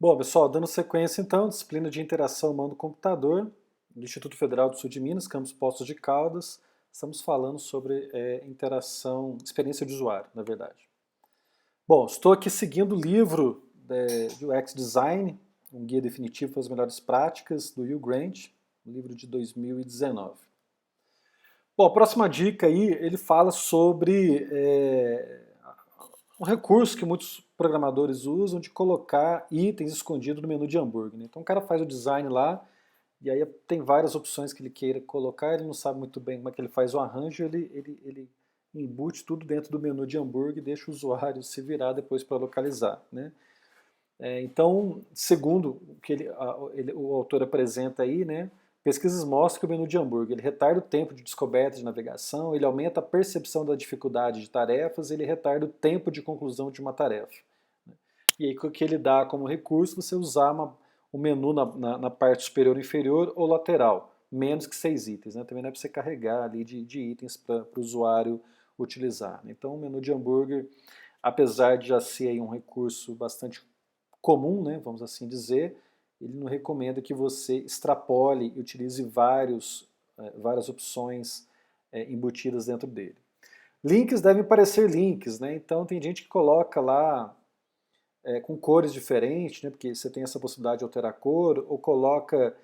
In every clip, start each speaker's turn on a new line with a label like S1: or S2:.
S1: Bom, pessoal, dando sequência então, disciplina de interação humano-computador, do Instituto Federal do Sul de Minas, campus Poços de Caldas. Estamos falando sobre interação, experiência de usuário, na verdade. Bom, estou aqui seguindo o livro de UX Design, um guia definitivo para as melhores práticas, do Hugh Grant, um livro de 2019. Bom, a próxima dica aí, ele fala sobre um recurso que muitos programadores usam de colocar itens escondidos no menu de hambúrguer, né? Então o cara faz o design lá, e aí tem várias opções que ele queira colocar, ele não sabe muito bem como é que ele faz o arranjo, ele embute tudo dentro do menu de hambúrguer e deixa o usuário se virar depois para localizar, né? Então, segundo o que o autor apresenta aí, né, pesquisas mostram que o menu de hambúrguer ele retarda o tempo de descoberta de navegação, ele aumenta a percepção da dificuldade de tarefas, ele retarda o tempo de conclusão de uma tarefa. E aí o que ele dá como recurso, você usar o menu na parte superior ou inferior ou lateral, menos que 6 itens, né? Também não é para você carregar ali de itens para o usuário utilizar. Então o menu de hambúrguer, apesar de já ser aí um recurso bastante comum, né, vamos assim dizer, ele não recomenda que você extrapole e utilize várias opções embutidas dentro dele. Links devem parecer links, né? Então tem gente que coloca lá com cores diferentes, né? Porque você tem essa possibilidade de alterar a cor, ou coloca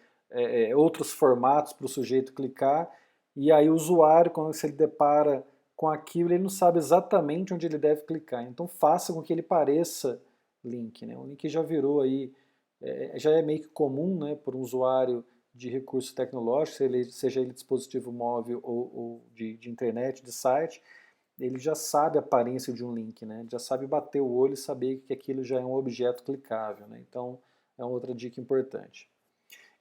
S1: outros formatos para o sujeito clicar, e aí o usuário, quando ele depara com aquilo, ele não sabe exatamente onde ele deve clicar. Então faça com que ele pareça link, né? O link já virou aí, já é meio que comum, né, para um usuário de recurso tecnológico, seja ele dispositivo móvel ou de internet, de site, ele já sabe a aparência de um link, né? Ele já sabe bater o olho e saber que aquilo já é um objeto clicável, né? Então é uma outra dica importante.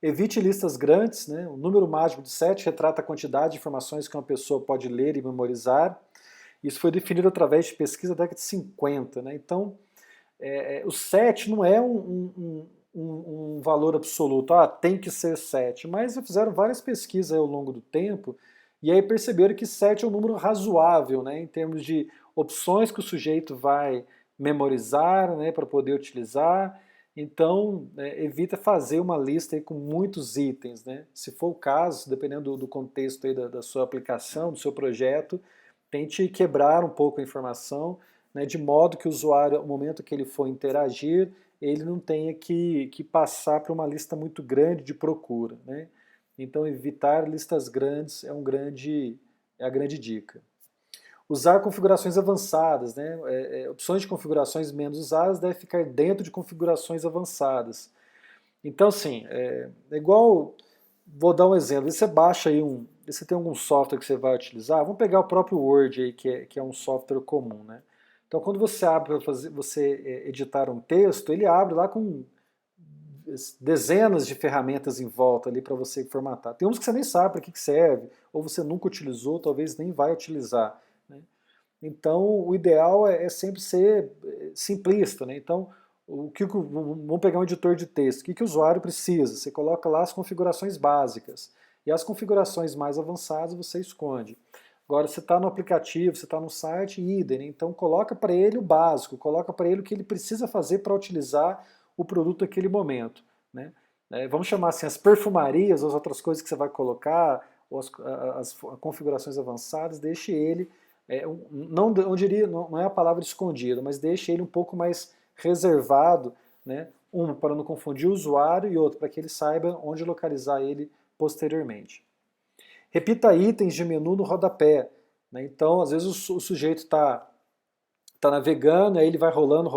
S1: Evite listas grandes, né? O número mágico de 7 retrata a quantidade de informações que uma pessoa pode ler e memorizar. Isso foi definido através de pesquisa da década de 50, né? Então o 7 não é um valor absoluto, tem que ser 7, mas fizeram várias pesquisas ao longo do tempo e aí perceberam que 7 é um número razoável, né, em termos de opções que o sujeito vai memorizar, né, para poder utilizar. Então, evita fazer uma lista aí com muitos itens, né? Se for o caso, dependendo do contexto aí da sua aplicação, do seu projeto, tente quebrar um pouco a informação, né, de modo que o usuário, no momento que ele for interagir, ele não tenha que passar para uma lista muito grande de procura, né? Então, evitar listas grandes é a grande dica. Usar configurações avançadas, né? Opções de configurações menos usadas devem ficar dentro de configurações avançadas. Então, assim, é igual, vou dar um exemplo, você baixa aí você tem algum software que você vai utilizar, vamos pegar o próprio Word aí, que é um software comum, né? Então, quando você abre para você editar um texto, ele abre lá com dezenas de ferramentas em volta ali para você formatar. Tem uns que você nem sabe para que serve, ou você nunca utilizou, talvez nem vai utilizar, né? Então, o ideal é sempre ser simplista, né? Então, vamos pegar um editor de texto. O que o usuário precisa? Você coloca lá as configurações básicas. E as configurações mais avançadas você esconde. Agora, você está no aplicativo, você está no site, idem, né? Então coloca para ele o básico, coloca para ele o que ele precisa fazer para utilizar o produto naquele momento, né? Vamos chamar assim, as perfumarias, as outras coisas que você vai colocar, ou as configurações avançadas, deixe ele não diria, não é a palavra escondido, mas deixe ele um pouco mais reservado, né? Para não confundir o usuário e outro, para que ele saiba onde localizar ele posteriormente. Repita itens de menu no rodapé, né? Então, às vezes o sujeito está navegando, aí ele vai rolando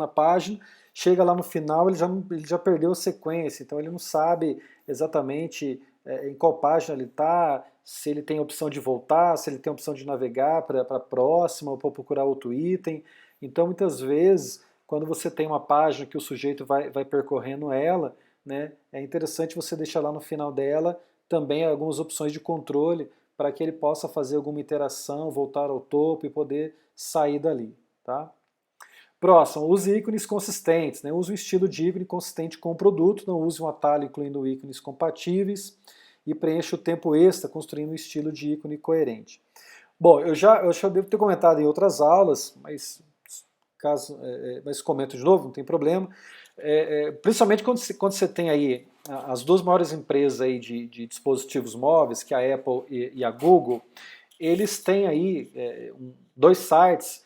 S1: a página, chega lá no final, ele já perdeu a sequência, então ele não sabe exatamente em qual página ele está, se ele tem a opção de voltar, se ele tem a opção de navegar para a próxima ou para procurar outro item. Então, muitas vezes, quando você tem uma página que o sujeito vai percorrendo ela, né, é interessante você deixar lá no final dela também algumas opções de controle para que ele possa fazer alguma interação, voltar ao topo e poder sair dali. Tá? Próximo, use ícones consistentes. Né? Use um estilo de ícone consistente com o produto, não use um atalho incluindo ícones compatíveis e preencha o tempo extra construindo um estilo de ícone coerente. Bom, eu já devo ter comentado em outras aulas, mas caso, mas comento de novo, não tem problema. Principalmente quando você tem aí as duas maiores empresas aí de dispositivos móveis, que é a Apple e a Google, eles têm aí dois sites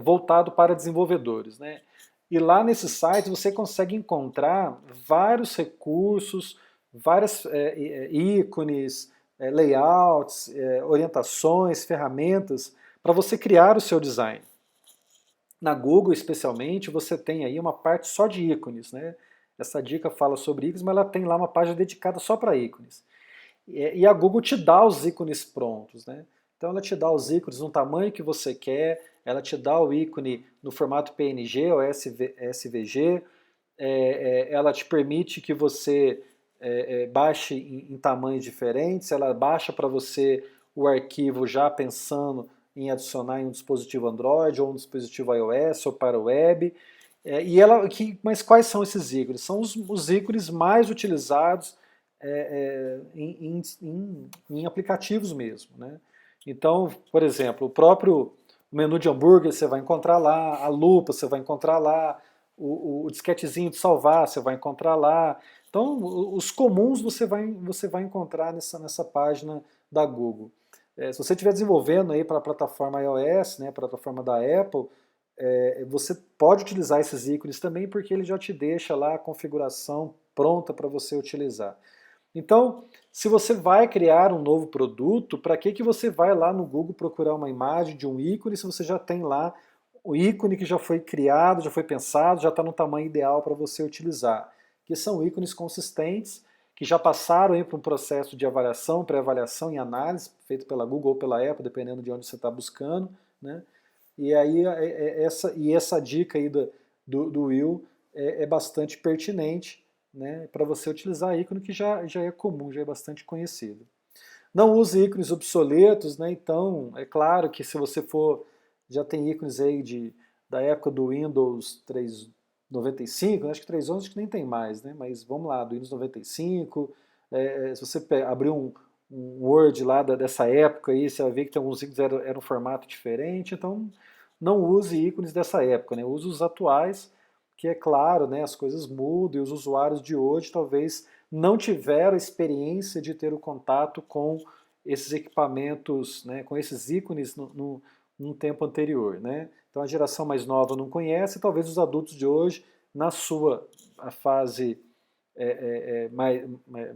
S1: voltados para desenvolvedores, né? E lá nesses sites você consegue encontrar vários recursos, várias ícones, layouts, orientações, ferramentas para você criar o seu design. Na Google, especialmente, você tem aí uma parte só de ícones, né? Essa dica fala sobre ícones, mas ela tem lá uma página dedicada só para ícones. E a Google te dá os ícones prontos, né? Então ela te dá os ícones no tamanho que você quer, ela te dá o ícone no formato PNG ou SVG, ela te permite que você baixe em tamanhos diferentes, ela baixa para você o arquivo já pensando em adicionar em um dispositivo Android ou um dispositivo iOS ou para o web. Mas quais são esses ícones? São os ícones mais utilizados em aplicativos mesmo, né? Então, por exemplo, o próprio menu de hambúrguer você vai encontrar lá, a lupa você vai encontrar lá, o disquetezinho de salvar você vai encontrar lá. Então, os comuns você vai encontrar nessa página da Google. Se você estiver desenvolvendo aí para a plataforma iOS, né, para a plataforma da Apple, você pode utilizar esses ícones também, porque ele já te deixa lá a configuração pronta para você utilizar. Então, se você vai criar um novo produto, para que você vai lá no Google procurar uma imagem de um ícone se você já tem lá o ícone que já foi criado, já foi pensado, já está no tamanho ideal para você utilizar? Que são ícones consistentes, que já passaram por um processo de avaliação, pré-avaliação e análise, feito pela Google ou pela Apple, dependendo de onde você está buscando, né? E aí essa dica aí do Will é bastante pertinente, né, para você utilizar ícone que já é comum, já é bastante conhecido. Não use ícones obsoletos, né? Então é claro que se você já tem ícones aí da época do Windows 3.95, acho que 3.11 acho que nem tem mais, né? Mas vamos lá, do Windows 95, se você abrir um Word lá dessa época aí, você vai ver que tem alguns ícones era um formato diferente, então não use ícones dessa época, né? Use os atuais, que é claro, né, as coisas mudam e os usuários de hoje talvez não tiveram a experiência de ter o contato com esses equipamentos, né, com esses ícones num tempo anterior, né? Então a geração mais nova não conhece, talvez os adultos de hoje, na sua fase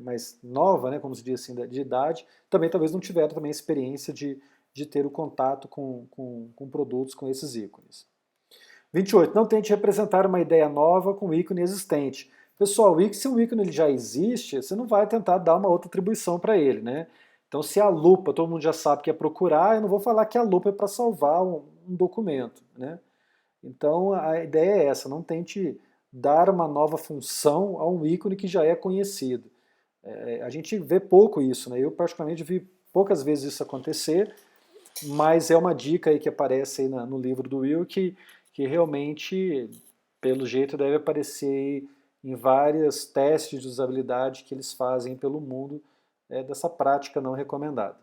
S1: mais nova, né, como se diz assim, de idade, também talvez não tiveram também a experiência de ter o contato com produtos com esses ícones. 28. Não tente representar uma ideia nova com um ícone existente. Pessoal, se o ícone ele já existe, você não vai tentar dar uma outra atribuição para ele, né? Então, se a lupa, todo mundo já sabe que é procurar, eu não vou falar que a lupa é para salvar um documento, né? Então, a ideia é essa, não tente dar uma nova função a um ícone que já é conhecido. A gente vê pouco isso, né? Eu, particularmente, vi poucas vezes isso acontecer, mas é uma dica aí que aparece aí no livro do Will que realmente, pelo jeito, deve aparecer em vários testes de usabilidade que eles fazem pelo mundo dessa prática não recomendada.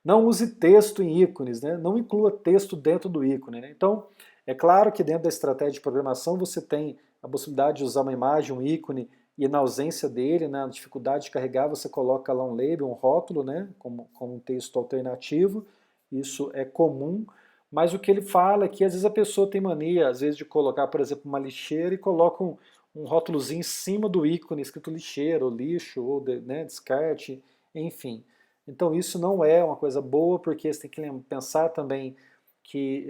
S1: Não use texto em ícones, né? Não inclua texto dentro do ícone, né? Então, é claro que dentro da estratégia de programação você tem a possibilidade de usar uma imagem, um ícone, e na ausência dele, na dificuldade de carregar, você coloca lá um label, um rótulo, né? Como um texto alternativo. Isso é comum, mas o que ele fala é que às vezes a pessoa tem mania, às vezes, de colocar, por exemplo, uma lixeira e coloca um rótulozinho em cima do ícone escrito lixeira, ou lixo, ou né, descarte, enfim. Então isso não é uma coisa boa, porque você tem que pensar também que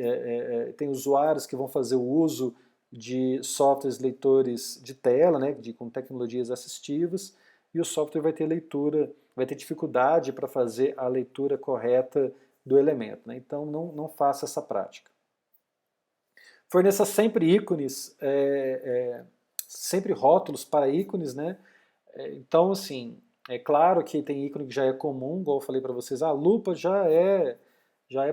S1: tem usuários que vão fazer o uso de softwares leitores de tela, né, com tecnologias assistivas, e o software vai ter leitura, vai ter dificuldade para fazer a leitura correta do elemento, né? Então não faça essa prática. Forneça sempre ícones, sempre rótulos para ícones, né? Então, assim, é claro que tem ícone que já é comum, igual eu falei para vocês, a lupa já é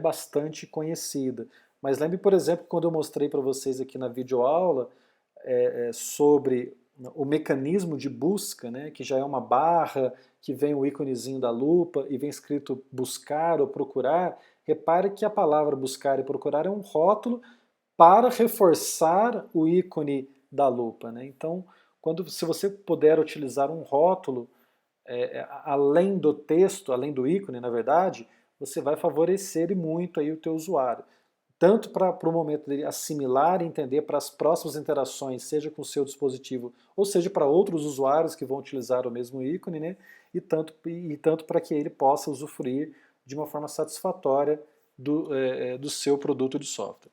S1: bastante conhecida. Mas lembre, por exemplo, quando eu mostrei para vocês aqui na videoaula sobre o mecanismo de busca, né, que já é uma barra, que vem o íconezinho da lupa e vem escrito buscar ou procurar. Repare que a palavra buscar e procurar é um rótulo para reforçar o ícone da lupa, né? Então, se você puder utilizar um rótulo além do texto, além do ícone, na verdade, você vai favorecer muito aí o teu usuário. Tanto para o momento dele assimilar e entender para as próximas interações, seja com o seu dispositivo, ou seja para outros usuários que vão utilizar o mesmo ícone, né? E tanto para que ele possa usufruir de uma forma satisfatória do seu produto de software.